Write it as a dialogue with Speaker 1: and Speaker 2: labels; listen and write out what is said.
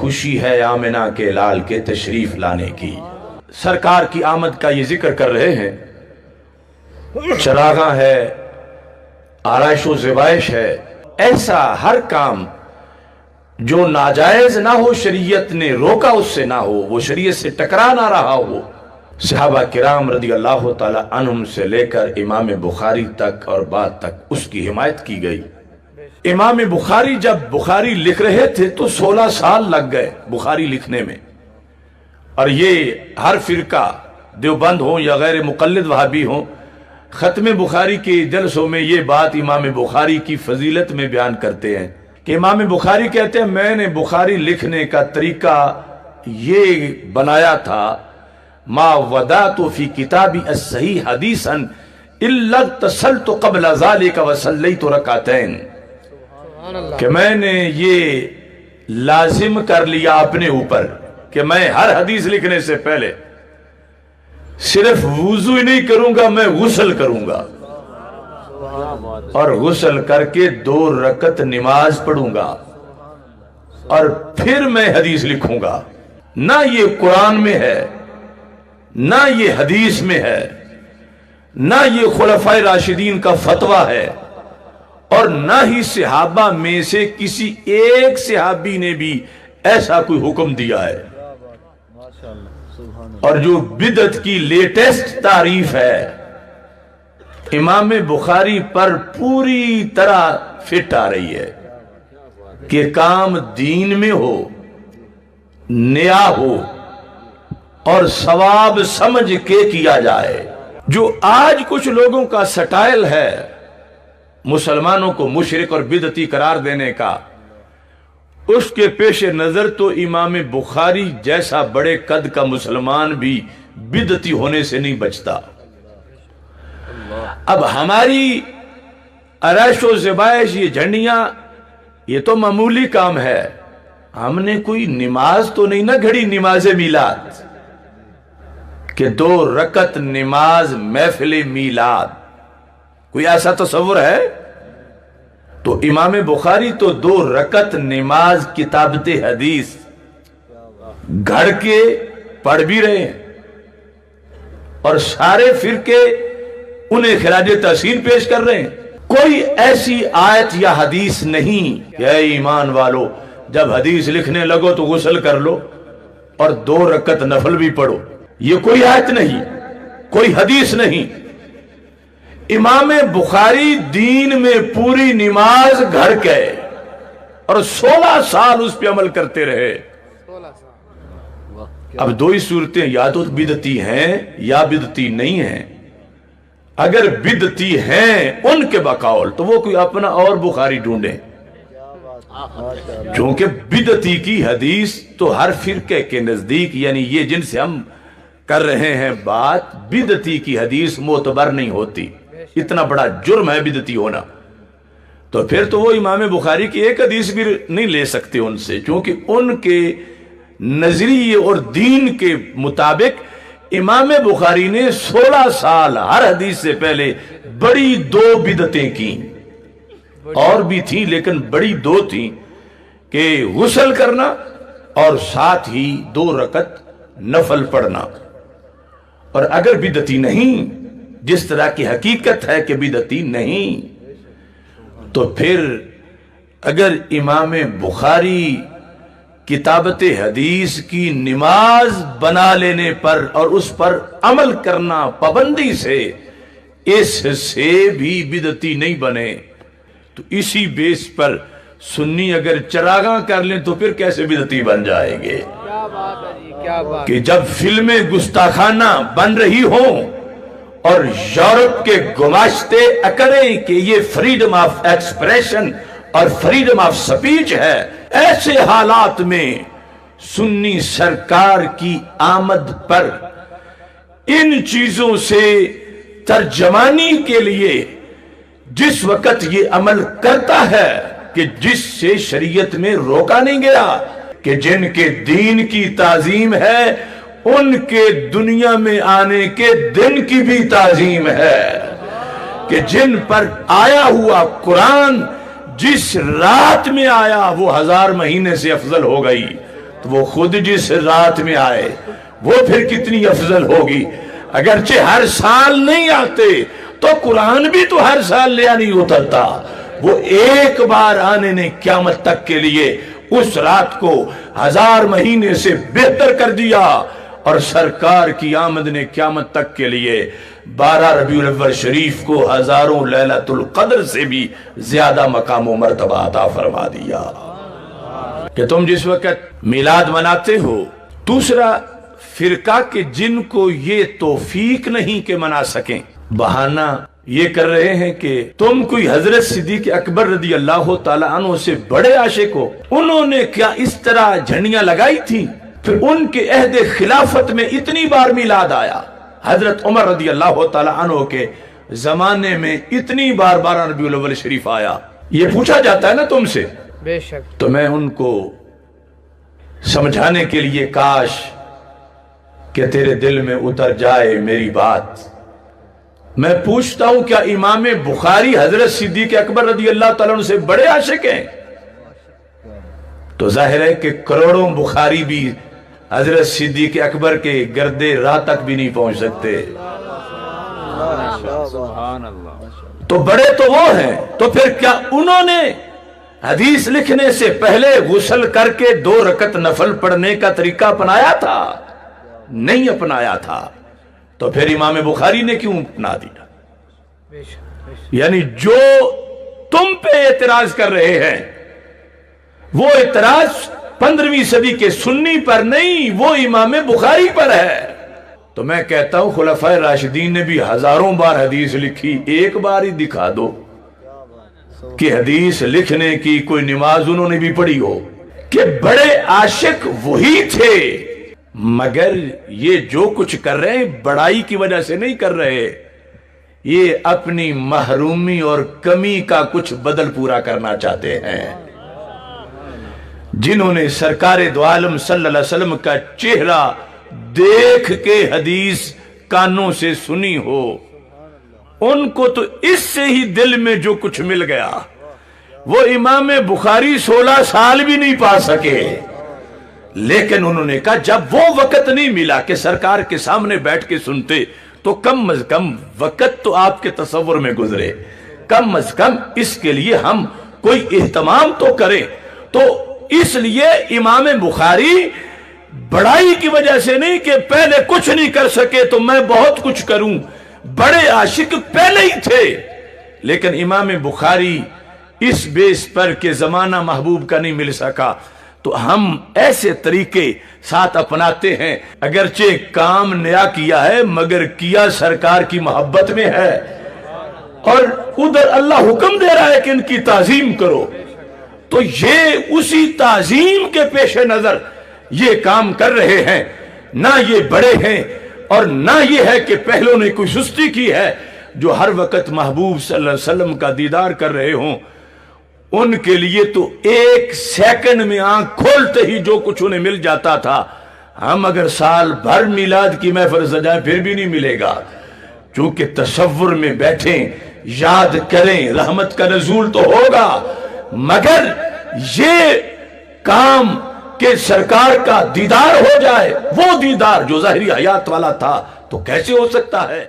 Speaker 1: خوشی ہے آمنہ کے لال کے تشریف لانے کی۔ سرکار کی آمد کا یہ ذکر کر رہے ہیں۔ چراغاں ہے، آرائش و زیبائش ہے، ایسا ہر کام جو ناجائز نہ ہو، شریعت نے روکا اس سے نہ ہو، وہ شریعت سے ٹکرا نہ رہا ہو۔ صحابہ کرام رضی اللہ تعالی عنہم سے لے کر امام بخاری تک اور بعد تک اس کی حمایت کی گئی۔ امام بخاری جب بخاری لکھ رہے تھے تو 16 سال لگ گئے بخاری لکھنے میں، اور یہ ہر فرقہ دیوبند ہوں یا غیر مقلد وہابی ہوں، ختم بخاری کے جلسوں میں یہ بات امام بخاری کی فضیلت میں بیان کرتے ہیں کہ امام بخاری کہتے ہیں میں نے بخاری لکھنے کا طریقہ یہ بنایا تھا، ما ودعت فی کتابی الصحیح حدیثا الا اغتسلت قبل ذلك وصلیت رکعتین، کہ میں نے یہ لازم کر لیا اپنے اوپر کہ میں ہر حدیث لکھنے سے پہلے صرف وضو ہی نہیں کروں گا، میں غسل کروں گا، اور غسل کر کے 2 رکعت نماز پڑھوں گا، اور پھر میں حدیث لکھوں گا۔ نہ یہ قرآن میں ہے، نہ یہ حدیث میں ہے، نہ یہ خلفائے راشدین کا فتویٰ ہے، اور نہ ہی صحابہ میں سے کسی ایک صحابی نے بھی ایسا کوئی حکم دیا ہے۔ اور جو بدعت کی لیٹسٹ تعریف ہے امام بخاری پر پوری طرح فٹ آ رہی ہے کہ کام دین میں ہو، نیا ہو، اور ثواب سمجھ کے کیا جائے۔ جو آج کچھ لوگوں کا سٹائل ہے مسلمانوں کو مشرک اور بدعتی قرار دینے کا، اس کے پیش نظر تو امام بخاری جیسا بڑے قد کا مسلمان بھی بدعتی ہونے سے نہیں بچتا۔ اب ہماری آرائش و زیبائش، یہ جھنڈیاں، یہ تو معمولی کام ہے، ہم نے کوئی نماز تو نہیں نہ گھڑی نماز میلاد کہ 2 رکعت نماز محفل میلاد، کوئی ایسا تصور ہے؟ تو امام بخاری تو 2 رکعت نماز کتابت حدیث گھڑ کے پڑھ بھی رہے ہیں، اور سارے فرقے انہیں خراج تحسین پیش کر رہے ہیں۔ کوئی ایسی آیت یا حدیث نہیں کہ اے ایمان والو جب حدیث لکھنے لگو تو غسل کر لو اور 2 رکعت نفل بھی پڑھو، یہ کوئی آیت نہیں، کوئی حدیث نہیں۔ امام بخاری دین میں پوری نماز گھڑ کے اور 16 سال اس پہ عمل کرتے رہے۔ اب 2 ہی صورتیں، یا تو بدعتی ہیں یا بدعتی نہیں ہیں۔ اگر بدعتی ہیں ان کے بقول تو وہ کوئی اپنا اور بخاری ڈھونڈیں، چونکہ بدعتی کی حدیث تو ہر فرقے کے نزدیک، یعنی یہ جن سے ہم کر رہے ہیں بات، بدعتی کی حدیث معتبر نہیں ہوتی۔ اتنا بڑا جرم ہے بدعتی ہونا، تو پھر تو وہ امام بخاری کی ایک حدیث بھی نہیں لے سکتے ان سے، چونکہ ان کے نظریے اور دین کے مطابق امام بخاری نے 16 سال ہر حدیث سے پہلے بڑی 2 بدعتیں کی، اور بھی تھیں لیکن بڑی 2 تھیں، کہ غسل کرنا اور ساتھ ہی 2 رکعت نفل پڑھنا۔ اور اگر بدعتی نہیں، جس طرح کی حقیقت ہے کہ بدعتی نہیں، تو پھر اگر امام بخاری کتابت حدیث کی نماز بنا لینے پر اور اس پر عمل کرنا پابندی سے اس سے بھی بدعتی نہیں بنے، تو اسی بیس پر سنی اگر چراغاں کر لیں تو پھر کیسے بدعتی بن جائیں گے؟ کہ جب فلمیں گستاخانہ بن رہی ہوں اور یورپ کے گماشتے اکڑیں کہ یہ فریڈم آف ایکسپریشن اور فریڈم آف سپیچ ہے، ایسے حالات میں سنی سرکار کی آمد پر ان چیزوں سے ترجمانی کے لیے جس وقت یہ عمل کرتا ہے کہ جس سے شریعت میں روکا نہیں گیا، کہ جن کے دین کی تعظیم ہے ان کے دنیا میں آنے کے دن کی بھی تعظیم ہے، کہ جن پر آیا ہوا قرآن جس رات میں آیا وہ 1000 مہینے سے افضل ہو گئی، تو وہ خود جس رات میں آئے وہ پھر کتنی افضل ہوگی. اگرچہ ہر سال نہیں آتے تو قرآن بھی تو ہر سال لیا نہیں اترتا. وہ ایک بار آنے نے قیامت تک کے لیے اس رات کو 1000 مہینے سے بہتر کر دیا، اور سرکار کی آمد نے قیامت تک کے لیے 12 ربیع الاول شریف کو ہزاروں لیلۃ القدر سے بھی زیادہ مقام و مرتبہ عطا فرما دیا. کہ تم جس وقت میلاد مناتے ہو، دوسرا فرقہ کہ جن کو یہ توفیق نہیں کہ منا سکیں، بہانہ یہ کر رہے ہیں کہ تم کوئی حضرت صدیق اکبر رضی اللہ تعالیٰ عنہ سے بڑے عاشق ہو. انہوں نے کیا اس طرح جھنڈیاں لگائی تھی؟ پھر ان کے عہد خلافت میں اتنی بار میلاد آیا. حضرت عمر رضی اللہ تعالیٰ عنہ کے زمانے میں اتنی بار 12 ربیع الاول شریف آیا. یہ پوچھا جاتا ہے نا تم سے،
Speaker 2: بے شک.
Speaker 1: تو میں ان کو سمجھانے کے لیے کاش کہ تیرے دل میں اتر جائے میری بات. میں پوچھتا ہوں کیا امام بخاری حضرت صدیق اکبر رضی اللہ تعالیٰ عنہ سے بڑے عاشق ہیں؟ تو ظاہر ہے کہ کروڑوں بخاری بھی حضرت صدیق اکبر کے گردے راہ تک بھی نہیں پہنچ سکتے. تو بڑے تو وہ ہیں. تو پھر کیا انہوں نے حدیث لکھنے سے پہلے غسل کر کے 2 رکعت نفل پڑھنے کا طریقہ اپنایا تھا؟ نہیں اپنایا تھا. تو پھر امام بخاری نے کیوں اپنا دیا؟ یعنی جو تم پہ اعتراض کر رہے ہیں وہ اعتراض 15ویں صدی کے سنی پر نہیں، وہ امام بخاری پر ہے. تو میں کہتا ہوں خلفائے راشدین نے بھی ہزاروں بار حدیث لکھی، ایک بار ہی دکھا دو کہ حدیث لکھنے کی کوئی نماز انہوں نے بھی پڑھی ہو. کہ بڑے عاشق وہی تھے، مگر یہ جو کچھ کر رہے ہیں بڑائی کی وجہ سے نہیں کر رہے، یہ اپنی محرومی اور کمی کا کچھ بدل پورا کرنا چاہتے ہیں. جنہوں نے سرکار دو عالم صلی اللہ علیہ وسلم کا چہرہ دیکھ کے حدیث کانوں سے سنی ہو، ان کو تو اس سے ہی دل میں جو کچھ مل گیا. وہ امام بخاری 16 سال بھی نہیں پا سکے، لیکن انہوں نے کہا جب وہ وقت نہیں ملا کہ سرکار کے سامنے بیٹھ کے سنتے تو کم از کم وقت تو آپ کے تصور میں گزرے، کم از کم اس کے لیے ہم کوئی اہتمام تو کریں. تو اس لیے امام بخاری بڑائی کی وجہ سے نہیں کہ پہلے کچھ نہیں کر سکے تو میں بہت کچھ کروں، بڑے عاشق پہلے ہی تھے. لیکن امام بخاری اس بیس پر کہ زمانہ محبوب کا نہیں مل سکا تو ہم ایسے طریقے ساتھ اپناتے ہیں. اگرچہ کام نیا کیا ہے مگر کیا سرکار کی محبت میں ہے، اور ادھر اللہ حکم دے رہا ہے کہ ان کی تعظیم کرو. تو یہ اسی تعظیم کے پیش نظر یہ کام کر رہے ہیں. نہ یہ بڑے ہیں اور نہ یہ ہے کہ پہلوں نے کوئی سستی کی ہے. جو ہر وقت محبوب صلی اللہ علیہ وسلم کا دیدار کر رہے ہوں ان کے لیے تو 1 سیکنڈ میں آنکھ کھولتے ہی جو کچھ انہیں مل جاتا تھا. ہم اگر سال بھر میلاد کی محفل سجائیں پھر بھی نہیں ملے گا. چونکہ تصور میں بیٹھیں، یاد کریں، رحمت کا نزول تو ہوگا، مگر یہ کام کہ سرکار کا دیدار ہو جائے، وہ دیدار جو ظاہری حیات والا تھا تو کیسے ہو سکتا ہے؟